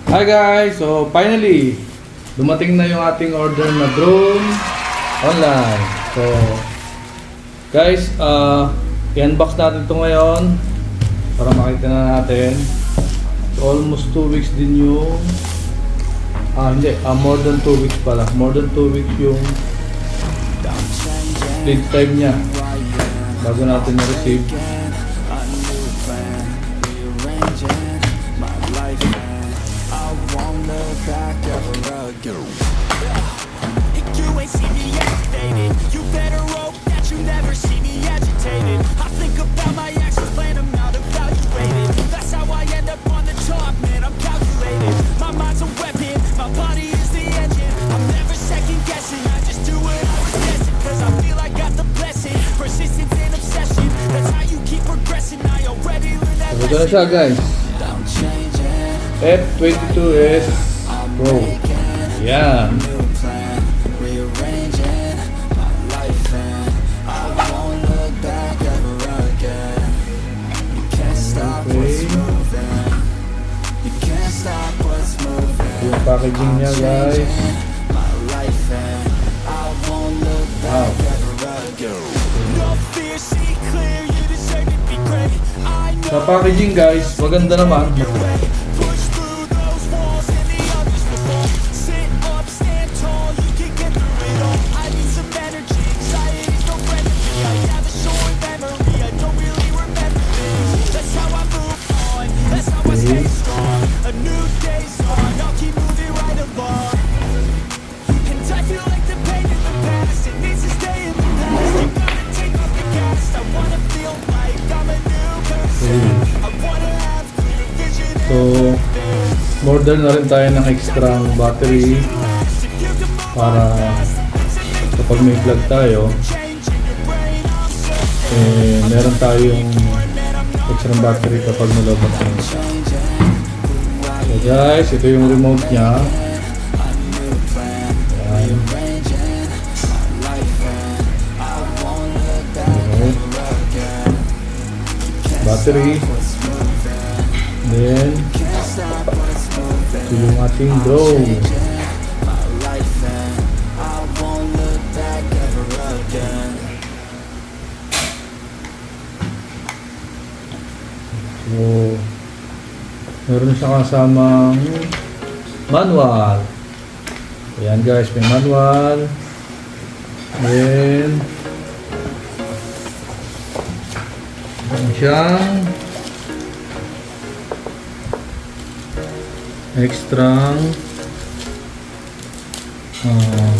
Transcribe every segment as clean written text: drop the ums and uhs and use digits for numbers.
Hi guys! So finally, dumating na yung ating order na drone online. So guys, i-unbox natin ito ngayon para makita na natin. So, almost 2 weeks din yung more than 2 weeks pala. More than 2 weeks yung lead time niya bago natin na-receive. Ito na siya guys, F22s Pro. Yan. Yung packaging niya guys. Wow. Sa packaging guys, maganda naman. So, order na rin tayo ng extra battery para kapag may vlog tayo, meron tayong extra battery kapag nalabas na. So guys, ito yung remote nya. Ayan. Battery. Then, ito yung ating drone. So, meron siya kasamang manual. Ayan guys, may manual. Then, meron siyang extra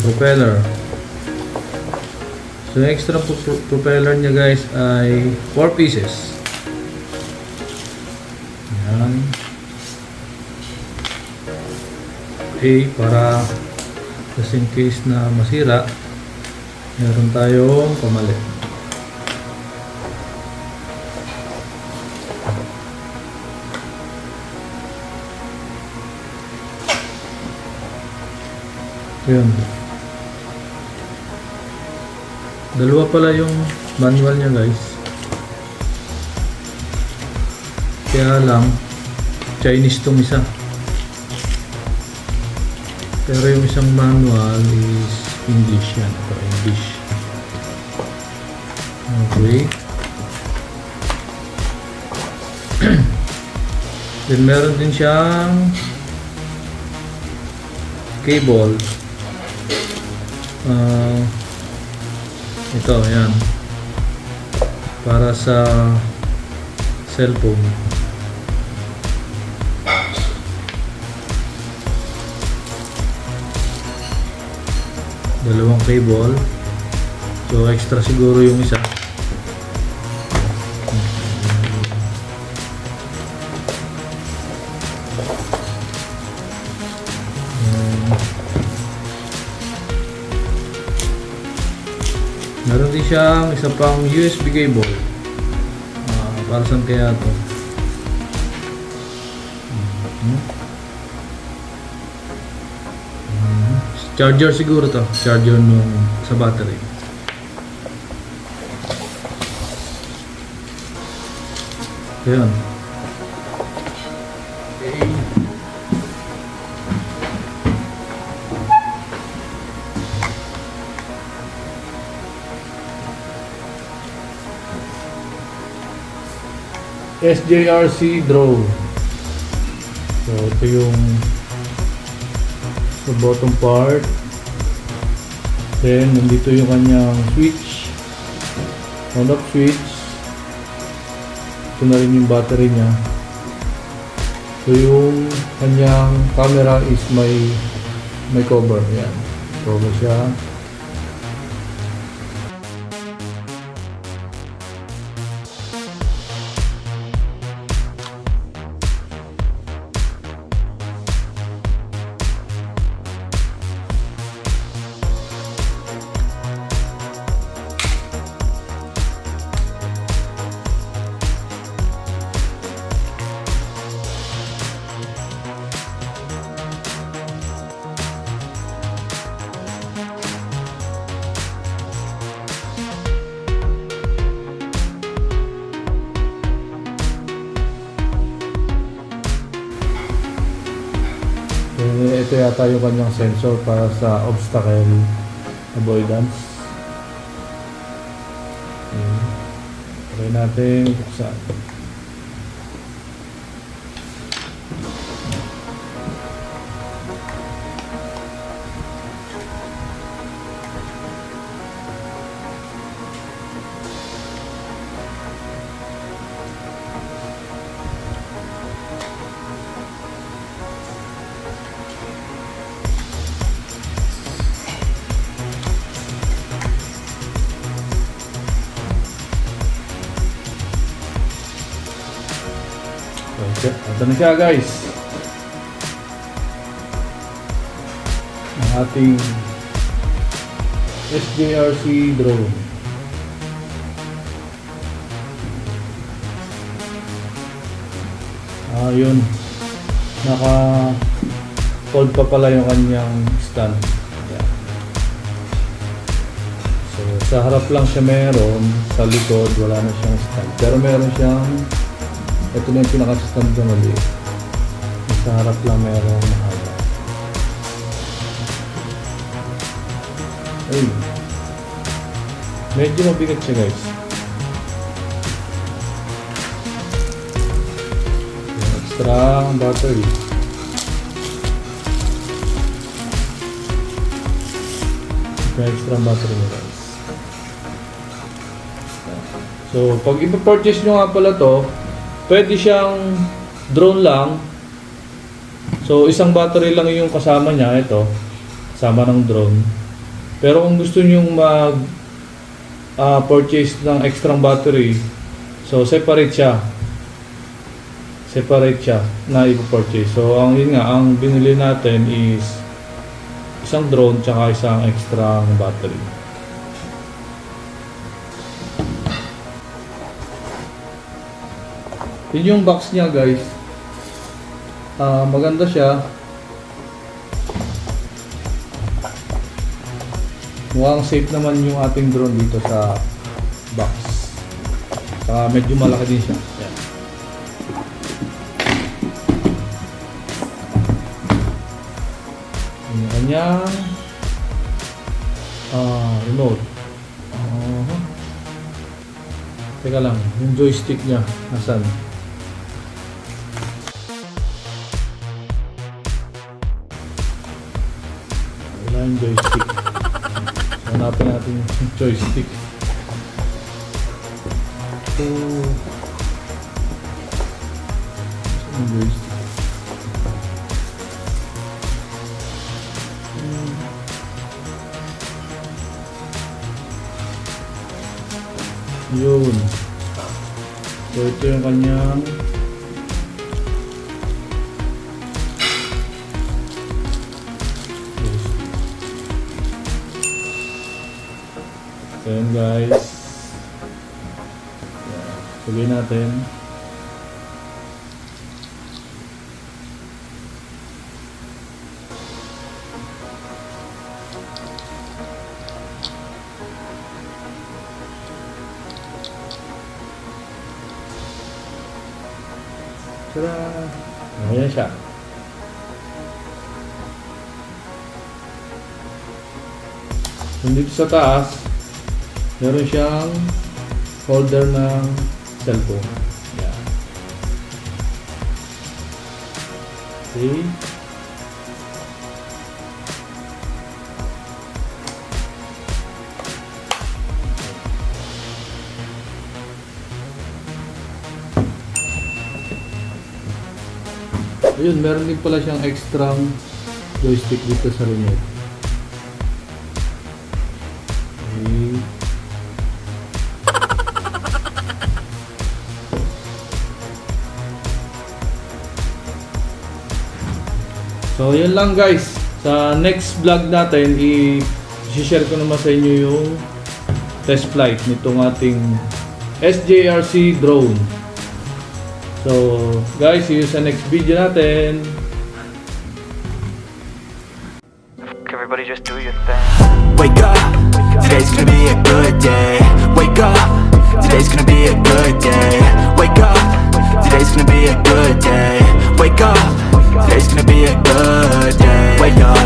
propeller. So extra propeller niya guys ay 4 pieces. Ayan. Okay, para just in case na masira, meron tayong pamalit. Yun. Dalawa pala yung manual niya guys. Kaya lang Chinese tong isa. Pero yung isang manual is English yan. Ito English. Okay. Then meron din siyang cable. Ito, yan. Para sa cellphone. Dalawang cable. So, extra siguro yung isa. Meron din siyang isa pang USB cable. Para saan kaya ito? Charger siguro to. Charger nung sa battery. Ayan. Okay. SJRC drone. So ito yung sa bottom part. Then nandito yung kanyang switch, on off switch. Ito na rin yung battery niya. So yung kanyang camera is may cover. Yan, cover siya. Ito yata yung kanyang sensor para sa obstacle avoidance. Try natin buksan. Ito na siya guys, ang ating SJRC drone. Yun, naka fold pa pala yung kanyang stand. Ayan. So sa harap lang siya meron, sa likod wala na siyang stand, pero meron siyang, ito na yung pinaka-stand na maliit. Sa harap lang mayroong mahaba. Ay, medyo mabigat siya guys. Yung extra battery. Yung extra battery niya guys. So pag ipapurchase nyo nga pala to, pwede siyang drone lang. So isang battery lang yung kasama niya, ito kasama ng drone. Pero kung gusto niyo mag purchase ng extra battery, so separate siya na i-purchase. So ang yun nga, ang binili natin is isang drone tsaka isang extra battery. Yun yung box niya guys. Maganda siya. Mukhang safe naman yung ating drone dito sa box. Medyo malaki din siya. Yan. Yung kanyang remote. Teka lang, yung joystick niya nasan? Yung joystick. Hanapin natin yung joystick. So, yung joystick. Yun. So, ito yung kanyang so yun guys, sabihin natin ayan siya. Dito sa taas meron siyang holder ng cellphone. Yan. Okay. Ayun, meron din pala siyang extra joystick dito sa remote. Okay. So, yun lang guys. Sa next vlog natin, i-share ko naman sa inyo yung test flight nitong ating SJRC drone. So, guys, see you sa next video natin. Everybody just do your thing. Wake up, today's gonna be a good day. Wake up, today's gonna be a good day. Wake up, today's gonna be a good day. Wake up, today's gonna be a good day. Wake up,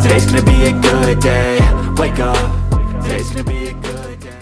today's gonna be a good day. Wake up, today's gonna be a good day.